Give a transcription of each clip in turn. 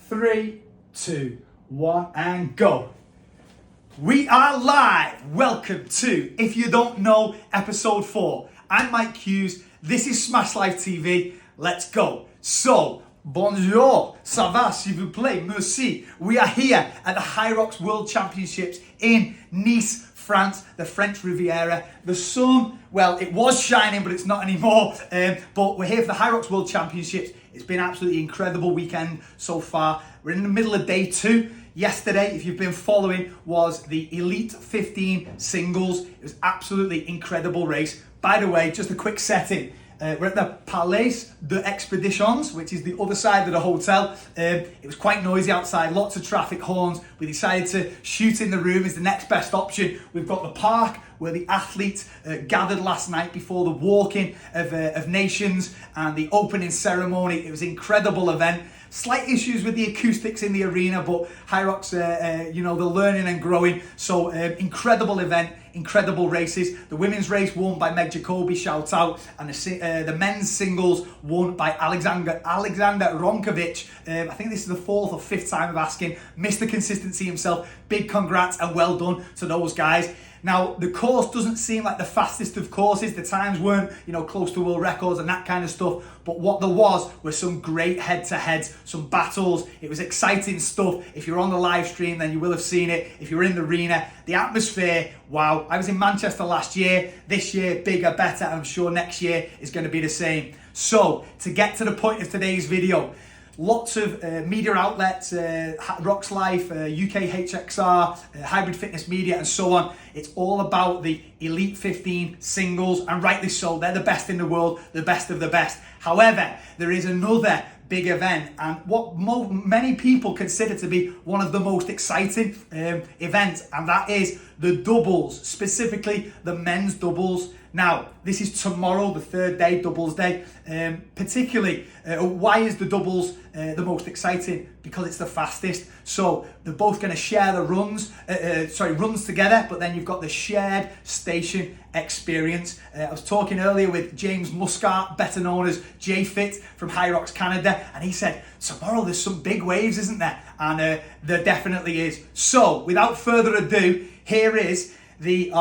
3, 2, 1, and go. We are live. Welcome to If You Don't Know, episode 4. I'm Mike Hughes. This is Smash Life TV. Let's go. So, bonjour, ça va, s'il vous plaît, merci. We are here at the HYROX World Championships in Nice, France, the French Riviera. The sun, well, it was shining, but it's not anymore. But we're here for the HYROX World Championships. It's been an absolutely incredible weekend so far. We're in the middle of day 2. Yesterday, if you've been following, was the Elite15 singles. It was absolutely incredible race. By the way, just a quick setting. We're at the Palais d'Expeditions, which is the other side of the hotel. It was quite noisy outside, lots of traffic horns. We decided to shoot in the room as the next best option. We've got the park where the athletes gathered last night before the walking of nations and the opening ceremony. It was an incredible event. Slight issues with the acoustics in the arena, but HYROX, they're learning and growing. So incredible event, incredible races. The women's race won by Meg Jacobi, shout out, and the men's singles won by Alexander Ronkovic. I think this is the 4th or 5th time of asking. Mr. Consistency himself. Big congrats and well done to those guys. Now, the course doesn't seem like the fastest of courses. The times weren't, close to world records and that kind of stuff. But what there was some great head-to-heads, some battles. It was exciting stuff. If you're on the live stream, then you will have seen it. If you're in the arena, the atmosphere, wow. I was in Manchester last year. This year, bigger, better. I'm sure next year is going to be the same. So, to get to the point of today's video, lots of media outlets, Rocks Life, UK HXR, Hybrid Fitness Media, and so on. It's all about the Elite15 singles, and rightly so. They're the best in the world, the best of the best. However, there is another big event, and what many people consider to be one of the most exciting events, and that is the doubles, specifically the men's doubles. Now, this is tomorrow, the 3rd day, doubles day. Particularly, why is the doubles the most exciting? Because it's the fastest. So they're both going to share the runs together, but then you've got the shared station experience. I was talking earlier with James Muscat, better known as J-Fit from HYROX Canada, and he said, tomorrow there's some big waves, isn't there? And there definitely is. So, without further ado, here is the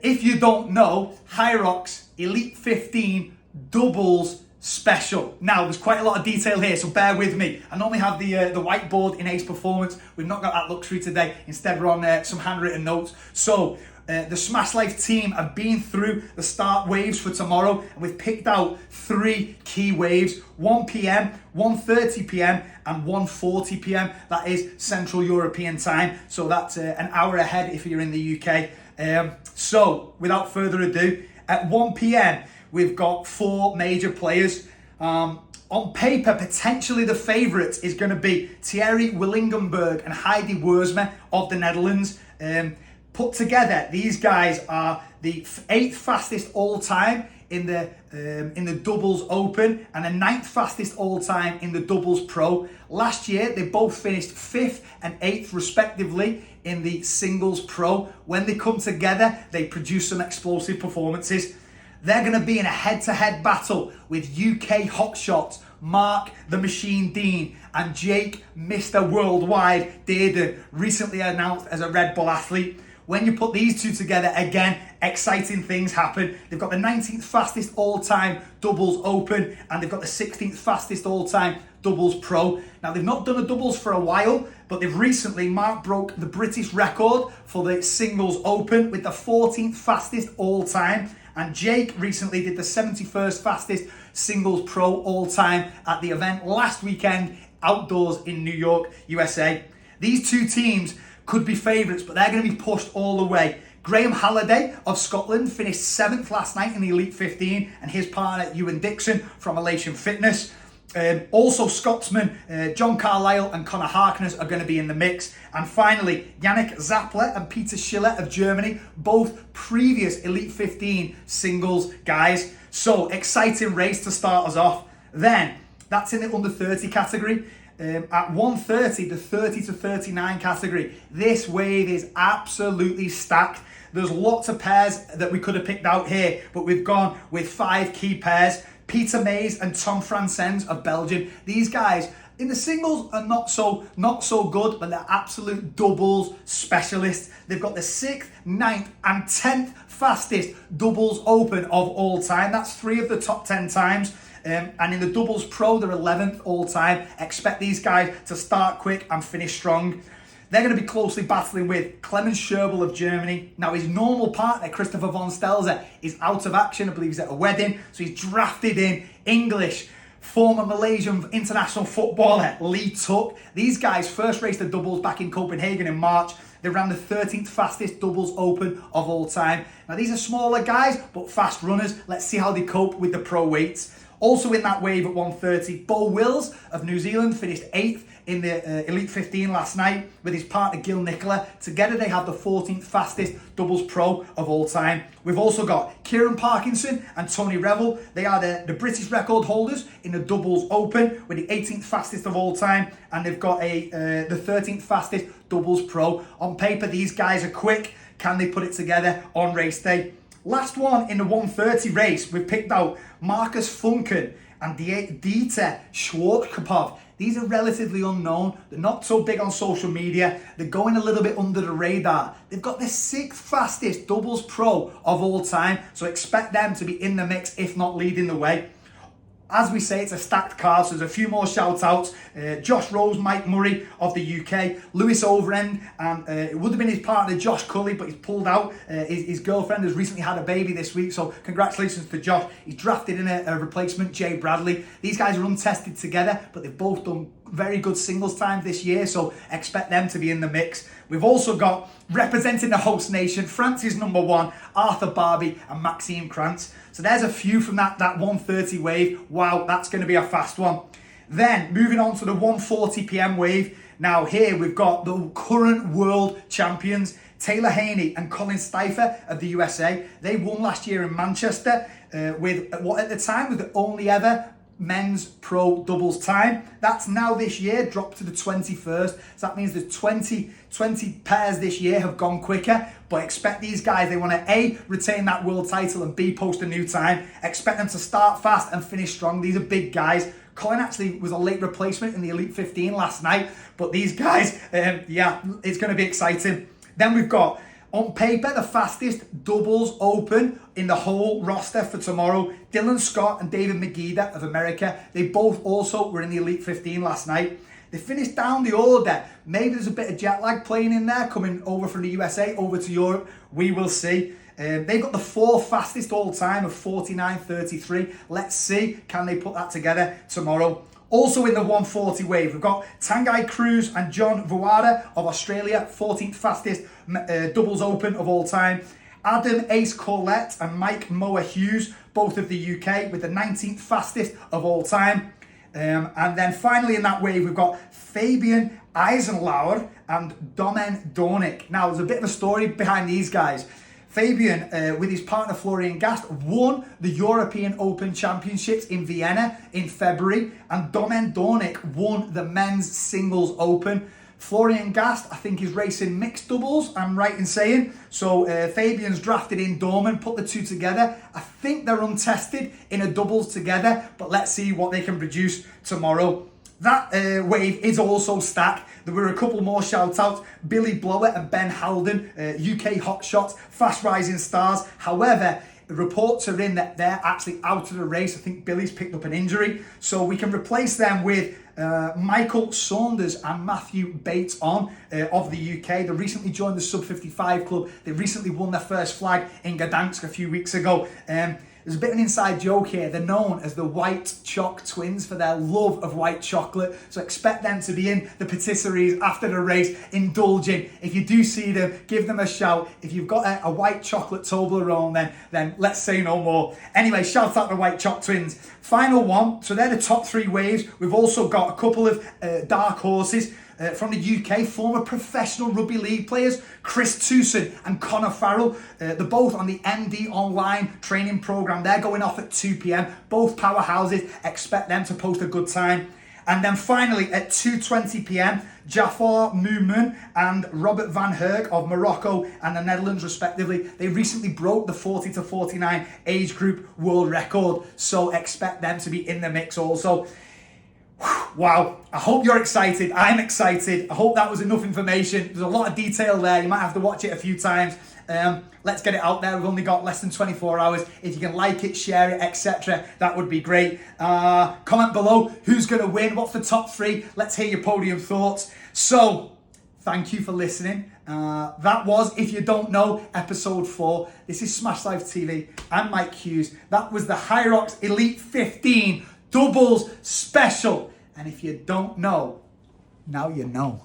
if you don't know, HYROX Elite15 doubles special. Now, there's quite a lot of detail here, so bear with me. I normally have the whiteboard in Ace Performance. We've not got that luxury today. Instead, we're on some handwritten notes. So, the Smash Life team have been through the start waves for tomorrow, and we've picked out 3 key waves: 1 p.m, 1:30 p.m, and 1:40 p.m. That is Central European time, so that's an hour ahead if you're in the UK. So, without further ado, at 1 p.m, we've got 4 major players. On paper, potentially the favourites is going to be Thierry Willigenburg and Hidde Weersma of the Netherlands. Put together, these guys are the 8th fastest all-time in the doubles open and the 9th fastest all-time in the doubles pro. Last year, they both finished 5th and 8th respectively in the singles pro. When they come together, they produce some explosive performances. They're going to be in a head-to-head battle with UK hotshots Marc the Machine Dean and Jake Mr. Worldwide Dearden, recently announced as a Red Bull athlete. When you put these two together, again, exciting things happen. They've got the 19th fastest all-time doubles open, and they've got the 16th fastest all-time doubles pro. Now, they've not done a doubles for a while, but they've recently, Marc broke the British record for the singles open with the 14th fastest all-time, and Jake recently did the 71st fastest singles pro all-time at the event last weekend, outdoors in New York, USA. These two teams could be favourites, but they're going to be pushed all the way. Graham Halliday of Scotland finished 7th last night in the Elite15, and his partner Euan Dickson from Elation Fitness. Also Scotsman John Carlisle and Conor Harkness are going to be in the mix. And finally, Jannik Czapla and Pieter Schiller of Germany, both previous Elite15 singles guys. So, exciting race to start us off. Then, that's in the under 30 category. At 1:30, the 30 to 39 category, this wave is absolutely stacked. There's lots of pairs that we could have picked out here, but we've gone with 5 key pairs. Pieter Maes and Tom Franssens of Belgium. These guys In the singles are not so good, but they're absolute doubles specialists. They've got the 6th, 9th and 10th fastest doubles open of all time. That's 3 of the top 10 times. And in the doubles pro, they're 11th all time. Expect these guys to start quick and finish strong. They're going to be closely battling with Clemens Scherbel of Germany. Now, his normal partner, Christopher von Stelzer, is out of action. I believe he's at a wedding. So he's drafted in English, former Malaysian international footballer Lee Tuck. These guys first raced the doubles back in Copenhagen in March. They ran the 13th fastest doubles open of all time. Now, these are smaller guys, but fast runners. Let's see how they cope with the pro weights. Also in that wave at 130, Beau Wills of New Zealand finished 8th in the Elite 15 last night with his partner Nicola. Together they have the 14th fastest doubles pro of all time. We've also got Ciaran Parkinson and Tony Revell. They are the British record holders in the doubles open with the 18th fastest of all time, and they've got the 13th fastest doubles pro. On paper, these guys are quick. Can they put it together on race day? Last one in the 130 race, we've picked out Marcus Funken and Dieter Schwartzkopf. These are relatively unknown. They're not so big on social media. They're going a little bit under the radar. They've got the 6th fastest doubles pro of all time, so expect them to be in the mix, if not leading the way. As we say, it's a stacked card, so there's a few more shout-outs. Josh Rose, Mike Murray of the UK, Lewis Overend, and it would have been his partner Josh Cully, but he's pulled out. His girlfriend has recently had a baby this week, so congratulations to Josh. He's drafted in a replacement, Jay Bradley. These guys are untested together, but they've both done very good singles times this year, so expect them to be in the mix. We've also got, representing the host nation, France's number 1, Arthur Barbie and Maxime Krantz. So there's a few from that 130 wave. Wow, that's going to be a fast one. Then moving on to the 140 PM wave. Now here we've got the current world champions, Taylor Haney and Colin Steifer of the USA. They won last year in Manchester with what at the time was the only ever men's pro doubles time. That's now this year dropped to the 21st. So that means the 20 pairs this year have gone quicker. But expect these guys, they want to A, retain that world title, and B, post a new time. Expect them to start fast and finish strong. These are big guys. Colin actually was a late replacement in the Elite 15 last night. But these guys, yeah, it's going to be exciting. Then we've got, on paper, the fastest doubles open in the whole roster for tomorrow. Dylan Scott and David Megida of America. They both also were in the Elite 15 last night. They finished down the order. Maybe there's a bit of jet lag playing in there, coming over from the USA, over to Europe. We will see. They've got the 4th fastest all time of 49.33. Let's see, can they put that together tomorrow? Also in the 140 wave, we've got Tanguy Cruz and John Vuada of Australia, 14th fastest doubles open of all time. Adam Ace Corlett and Mike Moa Hughes, both of the UK, with the 19th fastest of all time. And then finally in that wave, we've got Fabian Eisenlauer and Domen Dornick. Now, there's a bit of a story behind these guys. Fabian, with his partner Florian Gast, won the European Open Championships in Vienna in February, and Domen Dornick won the men's singles open. Florian Gast, I think, is racing mixed doubles, I'm right in saying. So Fabian's drafted in Dorman, put the two together. I think they're untested in a doubles together, but let's see what they can produce tomorrow. That wave is also stacked. There were a couple more shout-outs. Billy Blower and Ben Halden, UK hotshots, fast rising stars. However, the reports are in that they're actually out of the race. I think Billy's picked up an injury. So we can replace them with Michael Saunders and Matthew Bates of the UK. They recently joined the Sub-55 club. They recently won their first flag in Gdansk a few weeks ago. There's a bit of an inside joke here. They're known as the White Choc Twins for their love of white chocolate. So expect them to be in the patisseries after the race, indulging. If you do see them, give them a shout. If you've got a white chocolate Toblerone, then let's say no more. Anyway, shout out the White Choc Twins. Final one. So they're the top 3 waves. We've also got a couple of dark horses. From the UK, former professional rugby league players, Chris Towson and Conor Farrell. They're both on the MD Online training programme. They're going off at 2 PM. Both powerhouses. Expect them to post a good time. And then finally, at 2:20 PM, Jafar Moumoun and Robert van Herk of Morocco and the Netherlands, respectively. They recently broke the 40 to 49 age group world record. So expect them to be in the mix also. Wow, I hope you're excited. I'm excited. I hope that was enough information. There's a lot of detail there. You might have to watch it a few times. Let's get it out there. We've only got less than 24 hours. If you can like it, share it, etc., that would be great. Comment below who's going to win. What's the top 3? Let's hear your podium thoughts. So, thank you for listening. That was, if you don't know, episode 4. This is Smash Life TV. I'm Mike Hughes. That was the HYROX Elite 15 doubles special. And if you don't know, now you know.